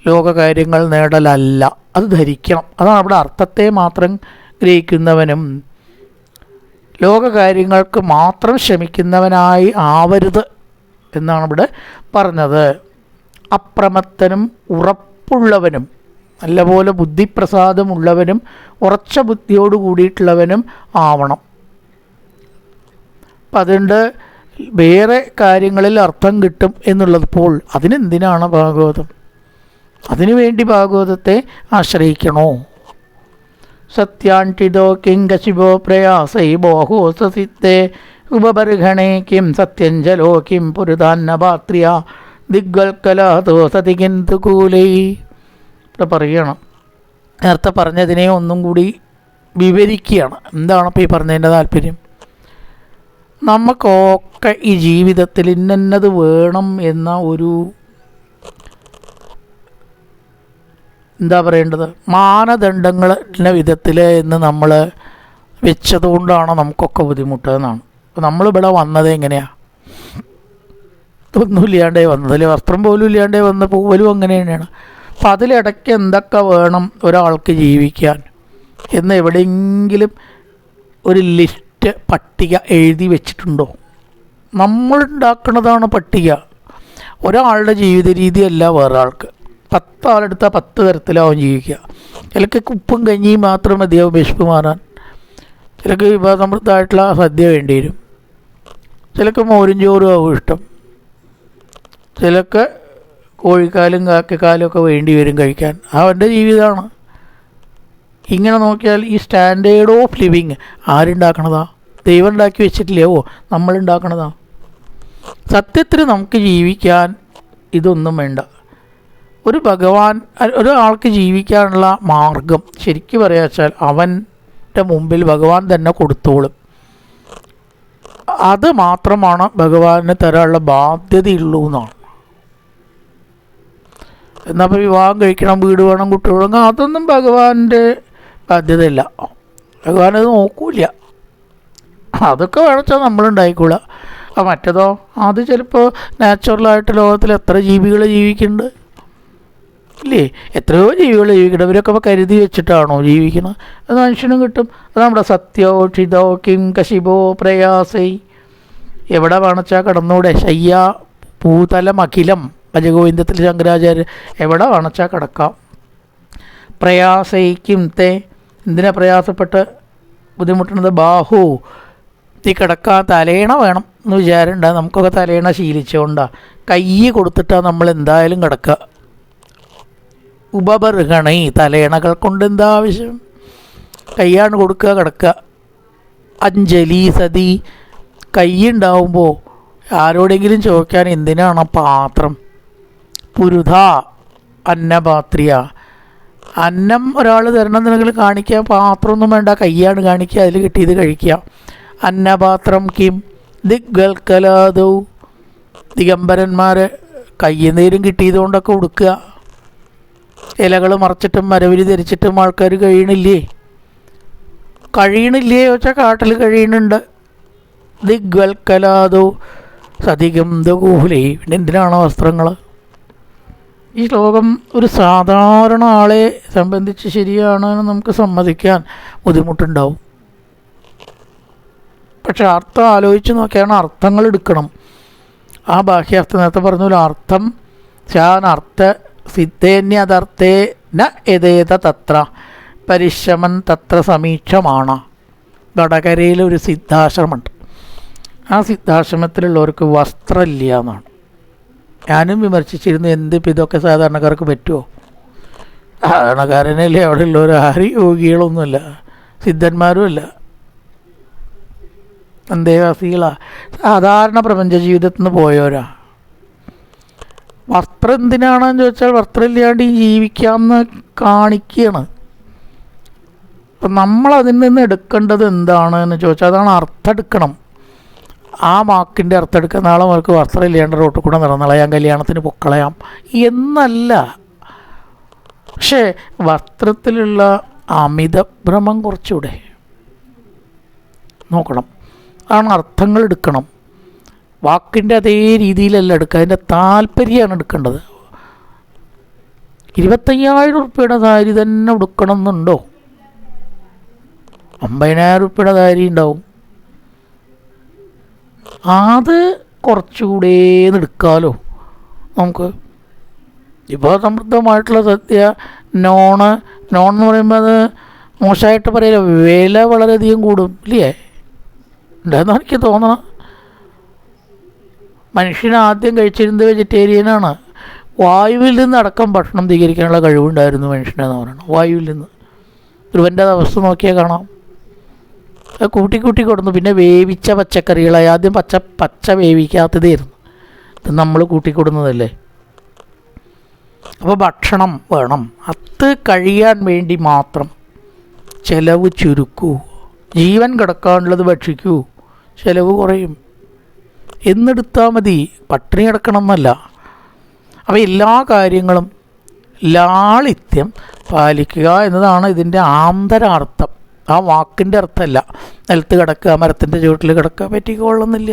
ലോകകാര്യങ്ങൾ നേടലല്ല, അത് ധരിക്കണം. അതാണ് അവിടെ അർത്ഥത്തെ മാത്രം ഗ്രഹിക്കുന്നവനും ലോകകാര്യങ്ങൾക്ക് മാത്രം ശ്രമിക്കുന്നവനായി ആവരുത് എന്നാണ് ഇവിടെ പറഞ്ഞത്. അപ്രമത്തനും ഉറപ്പുള്ളവനും, നല്ലപോലെ ബുദ്ധിപ്രസാദമുള്ളവനും ഉറച്ച ബുദ്ധിയോട് കൂടിയിട്ടുള്ളവനും ആവണം. അപ്പം അതുകൊണ്ട് വേറെ കാര്യങ്ങളിൽ അർത്ഥം കിട്ടും എന്നുള്ളപ്പോൾ അതിനെന്തിനാണ് ഭാഗവതം? അതിനുവേണ്ടി ഭാഗവതത്തെ ആശ്രയിക്കണോ? സത്യാൻഷിതോ കിങ്കശിവോ പ്രയാസൈ ബോഹോസസിത്തെ ഉപബർഹണേ കിം സത്യഞ്ജലോ കിം പുരുതാന്നപാത്രിയ ദിഗ്വൽക്കലാതോ സതികിന്തുകൂലൈ. ഇവിടെ പറയണം, നേരത്തെ പറഞ്ഞതിനെ ഒന്നും കൂടി വിവരിക്കുകയാണ്. എന്താണ് ഇപ്പോൾ ഈ പറഞ്ഞതിൻ്റെ താല്പര്യം? നമുക്കൊക്കെ ഈ ജീവിതത്തിൽ ഇന്നത് വേണം എന്ന ഒരു എന്താ പറയേണ്ടത്, മാനദണ്ഡങ്ങളുടെ വിധത്തിൽ എന്ന് നമ്മൾ വെച്ചതുകൊണ്ടാണ് നമുക്കൊക്കെ ബുദ്ധിമുട്ടെന്നാണ്. അപ്പോൾ നമ്മളിവിടെ വന്നത് എങ്ങനെയാണ്? ഒന്നുമില്ലാണ്ടേ വന്നത്, അല്ലെ വസ്ത്രം പോലും ഇല്ലാണ്ടേ വന്ന പോലും അങ്ങനെ തന്നെയാണ്. അപ്പം അതിലിടയ്ക്ക് എന്തൊക്കെ വേണം ഒരാൾക്ക് ജീവിക്കാൻ എന്ന് എവിടെയെങ്കിലും ഒരു ലിസ്റ്റ്, പട്ടിക എഴുതി വെച്ചിട്ടുണ്ടോ? നമ്മളുണ്ടാക്കുന്നതാണ് പട്ടിക. ഒരാളുടെ ജീവിത രീതിയല്ല വേറെ ആൾക്ക്. 10 ആളെടുത്താൽ 10 തരത്തിലാവും ജീവിക്കുക. ചിലക്ക് ഉപ്പും കഞ്ഞിയും മാത്രം മതിയാവും വിശപ്പ് മാറാൻ. ചിലക്ക് വിഭവസമൃദ്ധമായിട്ടുള്ള സദ്യ വേണ്ടി വരും. ചിലക്ക് മോരും ചോറും ആവും ഇഷ്ടം. ചിലക്ക് കോഴിക്കാലും കാക്കക്കാലും ഒക്കെ വേണ്ടി വരും കഴിക്കാൻ. അവൻ്റെ ജീവിതമാണ്. ഇങ്ങനെ നോക്കിയാൽ ഈ സ്റ്റാൻഡേർഡ് ഓഫ് ലിവിങ് ആരുണ്ടാക്കണതാ? ദൈവം ഉണ്ടാക്കി വെച്ചിട്ടില്ലയോ? നമ്മളുണ്ടാക്കണതാ. സത്യത്തിൽ നമുക്ക് ജീവിക്കാൻ ഇതൊന്നും വേണ്ട. ഒരാൾക്ക് ജീവിക്കാനുള്ള മാർഗം ശരിക്കും പറയാ വെച്ചാൽ അവൻ്റെ മുമ്പിൽ ഭഗവാൻ തന്നെ കൊടുത്തോളും. അത് മാത്രമാണ് ഭഗവാന് തരാനുള്ള ബാധ്യതയുള്ളൂ എന്നാണ്. എന്നാൽ വിവാഹം കഴിക്കണം, വീട് വേണം, കുട്ടികൾ വേണം, അതൊന്നും ഭഗവാന്റെ ബാധ്യതയില്ല. ഭഗവാനത് നോക്കൂല. അതൊക്കെ വേണമെച്ചാൽ നമ്മളുണ്ടായിക്കോളാം. മറ്റേതോ അത് ചിലപ്പോൾ നാച്ചുറലായിട്ട് ലോകത്തിൽ എത്ര ജീവികൾ ജീവിക്കുന്നുണ്ട്. ഇല്ലേ? എത്രയോ ജീവികൾ ജീവിക്കണം. ഇവരൊക്കെ ഇപ്പോൾ കരുതി വെച്ചിട്ടാണോ ജീവിക്കണം? അത് മനുഷ്യനും കിട്ടും. അത് നമ്മുടെ സത്യോഷിതോ കിം കശിപോ പ്രയാസൈ, എവിടെ വേണച്ചാൽ കടന്നൂടെ. ശയ്യ ഭൂതലം അഖിലം ഭജഗോവിന്ദത്തിൽ ശങ്കരാചാര്യ എവിടെ വേണച്ചാൽ കിടക്കാം. പ്രയാസൈക്കും തേ, എന്തിനാ പ്രയാസപ്പെട്ട് ബുദ്ധിമുട്ടുന്നത്? ബാഹു, ഈ കിടക്കാൻ തലേണ വേണം എന്ന് വിചാരമുണ്ട്. നമുക്കൊക്കെ തലേണ ശീലിച്ചുകൊണ്ടാണ്. കൈ കൊടുത്തിട്ടാണ് നമ്മൾ എന്തായാലും കിടക്കുക. ഉപബർഹണി, തലേണകൾ കൊണ്ട് എന്താ ആവശ്യം? കൈയാണ് കൊടുക്കുക, കിടക്കുക. അഞ്ജലി സതി, കൈ ഉണ്ടാവുമ്പോൾ ആരോടെങ്കിലും ചോദിക്കാൻ എന്തിനാണ് പാത്രം? പുരുധ അന്നപാത്രിയ, അന്നം ഒരാൾ തരണമെന്നുണ്ടെങ്കിൽ കാണിക്കാൻ പാത്രമൊന്നും വേണ്ട, കയ്യാണ് കാണിക്കുക, അതിൽ കിട്ടിയത് കഴിക്കുക. അന്നപാത്രം കിം ദിഗ്വൽക്കലാദൗ, ദിഗംബരന്മാർ കയ്യുന്നേരും കിട്ടിയത് കൊണ്ടൊക്കെ കൊടുക്കുക. ഇലകൾ മറച്ചിട്ടും മരവിരി ധരിച്ചിട്ടും ആൾക്കാർ കഴിയണില്ലേ ചോദിച്ചാൽ കാട്ടിൽ കഴിയണുണ്ട്. ദിഗ്വൽക്കലാദൗ സതികം ദൂലേ, പിന്നെ എന്തിനാണ് വസ്ത്രങ്ങൾ? ഈ ശ്ലോകം ഒരു സാധാരണ ആളെ സംബന്ധിച്ച് ശരിയാണെന്ന് നമുക്ക് സമ്മതിക്കാൻ ബുദ്ധിമുട്ടുണ്ടാവും. പക്ഷെ അർത്ഥം ആലോചിച്ച് നോക്കിയാണ് അർത്ഥങ്ങൾ എടുക്കണം. ആ ബാഹ്യാർത്ഥം നേരത്തെ പറഞ്ഞ അർത്ഥം ശാനർത്ഥ സിദ്ധേന്യതർത്ഥേ ന യഥേത തത്ര പരിശ്രമൻ തത്ര സമീക്ഷമാണ്. വടകരയിലൊരു സിദ്ധാശ്രമമുണ്ട്. ആ സിദ്ധാശ്രമത്തിലുള്ളവർക്ക് വസ്ത്രമില്ല എന്നാണ്. ഞാനും വിമർശിച്ചിരുന്നു, എന്തിപ്പോൾ ഇതൊക്കെ സാധാരണക്കാർക്ക് പറ്റുമോ? സാധാരണക്കാരനല്ലേ അവിടെ ഉള്ളവർ, ആരും യോഗികളൊന്നുമല്ല, സിദ്ധന്മാരുമല്ല, അന്തേവാസികളാണ്, സാധാരണ പ്രപഞ്ച ജീവിതത്തിൽ നിന്ന് പോയവരാ. വസ്ത്രം എന്തിനാണെന്ന് ചോദിച്ചാൽ വസ്ത്രമില്ലാണ്ട് ജീവിക്കാമെന്ന് കാണിക്കുകയാണ്. അപ്പം നമ്മളതിൽ നിന്ന് എടുക്കേണ്ടത് എന്താണെന്ന് ചോദിച്ചാൽ അതാണ് അർത്ഥം എടുക്കണം. ആ വാക്കിൻ്റെ അർത്ഥം എടുക്കുക. നാളെ അവർക്ക് വസ്ത്രം ഇല്ലാണ്ട് റോട്ടിൽ കൂടെ നടന്നളയാം, കല്യാണത്തിന് പൊക്കളയാം എന്നല്ല. പക്ഷേ വസ്ത്രത്തിലുള്ള അമിതഭ്രമം കുറച്ചുകൂടെ നോക്കണം. അതാണ് അർത്ഥങ്ങൾ എടുക്കണം. വാക്കിൻ്റെ അതേ രീതിയിലല്ല എടുക്കുക, അതിൻ്റെ താല്പര്യമാണ് എടുക്കേണ്ടത്. 25,000 ഉറുപ്പിയുടെ സാരി തന്നെ ഉടുക്കണം എന്നുണ്ടോ? 50,000 ഉറുപ്പിയുടെ സാരി ഉണ്ടാവും. അത് കുറച്ചുകൂടെ എടുക്കാമല്ലോ നമുക്ക്. ഇപ്പോൾ സമൃദ്ധമായിട്ടുള്ള സദ്യ എന്ന് പറയുമ്പോൾ അത് മോശമായിട്ട് പറയില്ല, വില വളരെയധികം കൂടും ഇല്ലേ? എന്താണെന്ന് എനിക്ക് തോന്നണം. മനുഷ്യൻ ആദ്യം കഴിച്ചിരുന്നത് വെജിറ്റേറിയനാണ്. വായുവിൽ നിന്ന് അടക്കം ഭക്ഷണം സ്വീകരിക്കാനുള്ള കഴിവുണ്ടായിരുന്നു മനുഷ്യനെന്ന് പറയണം. വായുവിൽ നിന്ന് ധ്രുവൻ്റെ അവസ്ഥ നോക്കിയാൽ കാണാം. അത് കൂട്ടി കൊടുന്നു. പിന്നെ വേവിച്ച പച്ചക്കറികളായി. ആദ്യം പച്ച വേവിക്കാത്തതായിരുന്നു, ഇത് നമ്മൾ കൂട്ടിക്കൊടുന്നതല്ലേ. അപ്പോൾ ഭക്ഷണം വേണം. അത് കഴിയാൻ വേണ്ടി മാത്രം ചിലവ് ചുരുക്കൂ. ജീവൻ കിടക്കാനുള്ളത് ഭക്ഷിക്കൂ, ചിലവ് കുറയും എന്നെടുത്താൽ മതി. പട്ടിണി കിടക്കണം എന്നല്ല. അപ്പോൾ എല്ലാ കാര്യങ്ങളും ലാളിത്യം പാലിക്കുക എന്നതാണ് ഇതിൻ്റെ ആന്തരാർത്ഥം. ആ വാക്കിൻ്റെ അർത്ഥമല്ല നിലത്ത് കിടക്കുക, മരത്തിൻ്റെ ചുവട്ടിൽ കിടക്കുക പറ്റിക്കൊള്ളുന്നില്ല.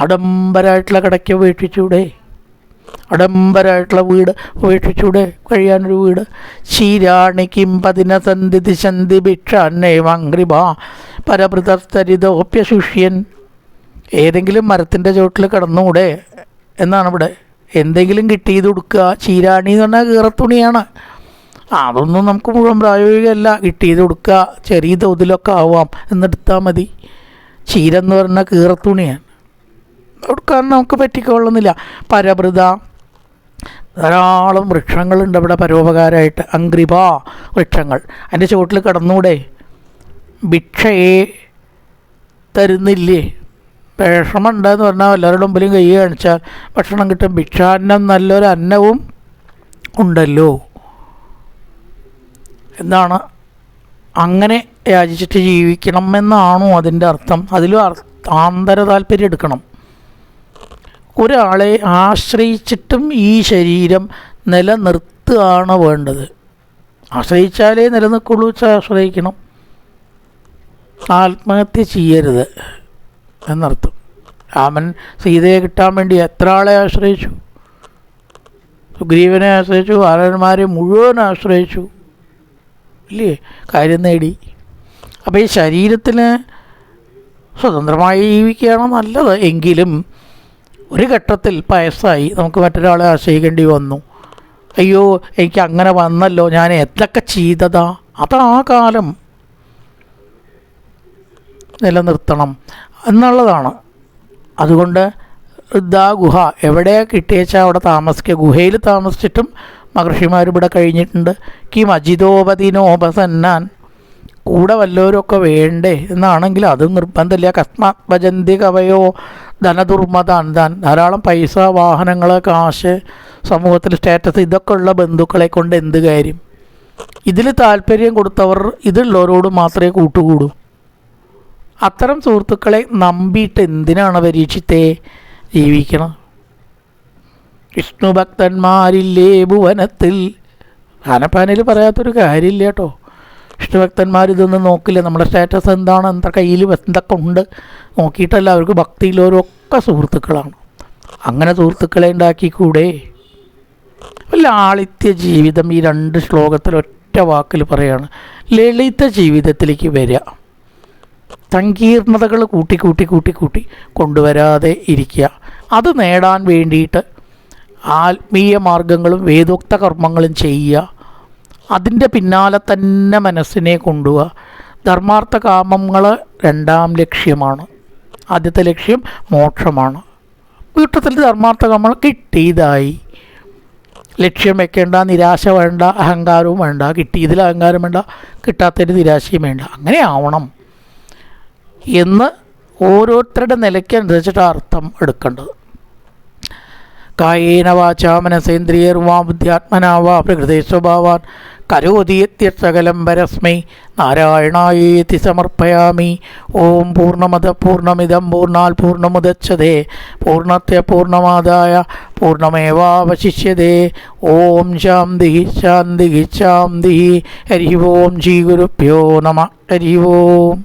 ആഡംബരമായിട്ടുള്ള കിടക്ക ഉപേക്ഷിച്ചൂടെ? ആഡംബരമായിട്ടുള്ള വീട് ഉപേക്ഷിച്ചൂടെ? കഴിയാനൊരു വീട്. ക്ഷീരാണി കിംപതിന സന്ധിതി സന്ധി ഭിക്ഷാന്നേവാംഗ്രിഭ പരഭൃതരിതോപ്യശുഷ്യൻ. ഏതെങ്കിലും മരത്തിൻ്റെ ചുവട്ടിൽ കിടന്നുകൂടെ എന്നാണ് ഇവിടെ. എന്തെങ്കിലും കിട്ടിയത് കൊടുക്കുക. ചീരാണി എന്ന് പറഞ്ഞാൽ കീറത്തുണിയാണ്. അതൊന്നും നമുക്ക് മുഴുവൻ പ്രായോഗികമല്ല. കിട്ടിയത് കൊടുക്കുക, ചെറിയ തോതിലൊക്കെ ആവാം, എന്നെടുത്താൽ മതി. ചീരെന്ന് പറഞ്ഞാൽ കീറത്തുണിയാണ്, കൊടുക്കാൻ നമുക്ക് പറ്റിക്കൊള്ളുന്നില്ല. പരഭൃത, ധാരാളം വൃക്ഷങ്ങളുണ്ട് ഇവിടെ പരോപകാരമായിട്ട്. അംഗ്രിഭ വൃക്ഷങ്ങൾ, അതിൻ്റെ ചുവട്ടിൽ കിടന്നൂടെ? ഭിക്ഷയെ തരുന്നില്ലേ? വിഷമമുണ്ടെന്ന് പറഞ്ഞാൽ എല്ലാവരുടെ മുമ്പിലും കൈ കാണിച്ചാൽ ഭക്ഷണം കിട്ടും. ഭിക്ഷാന്നം നല്ലൊരു അന്നവും ഉണ്ടല്ലോ എന്താണ്. അങ്ങനെ യാചിച്ചിട്ട് ജീവിക്കണം എന്നാണോ അതിൻ്റെ അർത്ഥം? അതിലും ആന്തര താല്പര്യം എടുക്കണം. ഒരാളെ ആശ്രയിച്ചിട്ടും ഈ ശരീരം നിലനിർത്തുകയാണ് വേണ്ടത്. ആശ്രയിച്ചാലേ നിലനിൽക്കുള്ളൂ വെച്ചാൽ ആശ്രയിക്കണം. ആത്മഹത്യ ചെയ്യരുത് എന്നർത്ഥം. രാമൻ സീതയെ കിട്ടാൻ വേണ്ടി എത്ര ആളെ ആശ്രയിച്ചു? സുഗ്രീവനെ ആശ്രയിച്ചു, വാനരന്മാരെ മുഴുവൻ ആശ്രയിച്ചു, ഇല്ലേ, കാര്യം നേടി. അപ്പോൾ ഈ ശരീരത്തിന് സ്വതന്ത്രമായി ജീവിക്കുകയാണ് നല്ലത്. എങ്കിലും ഒരു ഘട്ടത്തിൽ വയസ്സായി, നമുക്ക് മറ്റൊരാളെ ആശ്രയിക്കേണ്ടി വന്നു. അയ്യോ എനിക്ക് അങ്ങനെ വന്നല്ലോ, ഞാൻ എന്തൊക്കെ ചെയ്തതാ, അതാ കാലം നിലനിർത്തണം എന്നുള്ളതാണ്. അതുകൊണ്ട് ഗുഹ എവിടെ കിട്ടിയേച്ചാൽ അവിടെ താമസിക്കുക. ഗുഹയിൽ താമസിച്ചിട്ടും മഹർഷിമാരിവിടെ കഴിഞ്ഞിട്ടുണ്ട്. കിം അജിതോപതിനോപസന്നാൻ, കൂടെ വല്ലവരൊക്കെ വേണ്ടേ എന്നാണെങ്കിൽ അതും നിർബന്ധമില്ല. കസ്മാത് ഭജന്തി കവയോ ധനദുർമതാൻ താൻ, ധാരാളം പൈസ, വാഹനങ്ങൾ, കാശ്, സമൂഹത്തിൽ സ്റ്റാറ്റസ്, ഇതൊക്കെ ഉള്ള ബന്ധുക്കളെ കൊണ്ട് എന്ത് കാര്യം? ഇതിൽ താല്പര്യം കൊടുത്തവർ ഇതുള്ളവരോട് മാത്രമേ കൂട്ടുകൂടൂ. അത്തരം സുഹൃത്തുക്കളെ നമ്പിയിട്ട് എന്തിനാണ് പരീക്ഷിത്തേ ജീവിക്കണം? വിഷ്ണു ഭക്തന്മാരില്ലേ ഭുവനത്തിൽ, ആനപ്പാനയിൽ പറയാത്തൊരു കാര്യമില്ല കേട്ടോ. വിഷ്ണുഭക്തന്മാർ ഇതൊന്നും നോക്കില്ല. നമ്മുടെ സ്റ്റാറ്റസ് എന്താണ്, എന്താ കയ്യിൽ എന്തൊക്കെ ഉണ്ട് നോക്കിയിട്ടല്ല. അവർക്ക് ഭക്തിയിലോരൊക്കെ സുഹൃത്തുക്കളാണ്. അങ്ങനെ സുഹൃത്തുക്കളെ ഉണ്ടാക്കിക്കൂടെ? ലാളിത്യ ജീവിതം ഈ 2 ശ്ലോകത്തിൽ ഒറ്റ വാക്കിൽ പറയാണ്. ലളിത ജീവിതത്തിലേക്ക് വരിക, സങ്കീർണതകൾ കൂട്ടി കൊണ്ടുവരാതെ ഇരിക്കുക. അത് നേടാൻ വേണ്ടിയിട്ട് ആത്മീയ മാർഗങ്ങളും വേദോക്ത കർമ്മങ്ങളും ചെയ്യുക. അതിൻ്റെ പിന്നാലെ തന്നെ മനസ്സിനെ കൊണ്ടുപോവുക. ധർമാർത്ഥ കാമങ്ങൾ 2ാം ലക്ഷ്യമാണ്. ആദ്യത്തെ ലക്ഷ്യം മോക്ഷമാണ്. വീട്ടത്തിൽ ധർമാർത്ഥ കാമങ്ങൾ കിട്ടിയതായി, ലക്ഷ്യം വെക്കേണ്ട, നിരാശ വേണ്ട, അഹങ്കാരവും വേണ്ട. കിട്ടിയതിൽ അഹങ്കാരം വേണ്ട, കിട്ടാത്തതിൽ നിരാശയും വേണ്ട. അങ്ങനെ ആവണം എന്ന് ഓരോരുത്തരുടെ നിലയ്ക്കനുസരിച്ചിട്ട് അർത്ഥം എടുക്കേണ്ടത്. കായേന വാചാ മനസേന്ദ്രിയർവാ ബുദ്ധ്യാത്മനാ വാ പ്രകൃതേ സ്വഭാവാൻ കരോതി യത്യസകലം പരസ്മൈ നാരായണായേതി സമർപ്പയാമി. ഓം പൂർണ്ണമദ പൂർണ്ണമിദം പൂർണ്ണാത് പൂർണ്ണമുദച്യതേ പൂർണ്ണസ്യ പൂർണ്ണമാദായ പൂർണ്ണമേവാവശിഷ്യതേ. ഓം ശാന്തി ശാന്തി ശാന്തി. ഹരി ഓം ശ്രീ ഗുരുഭ്യോ നമഃ. ഹരി ഓം.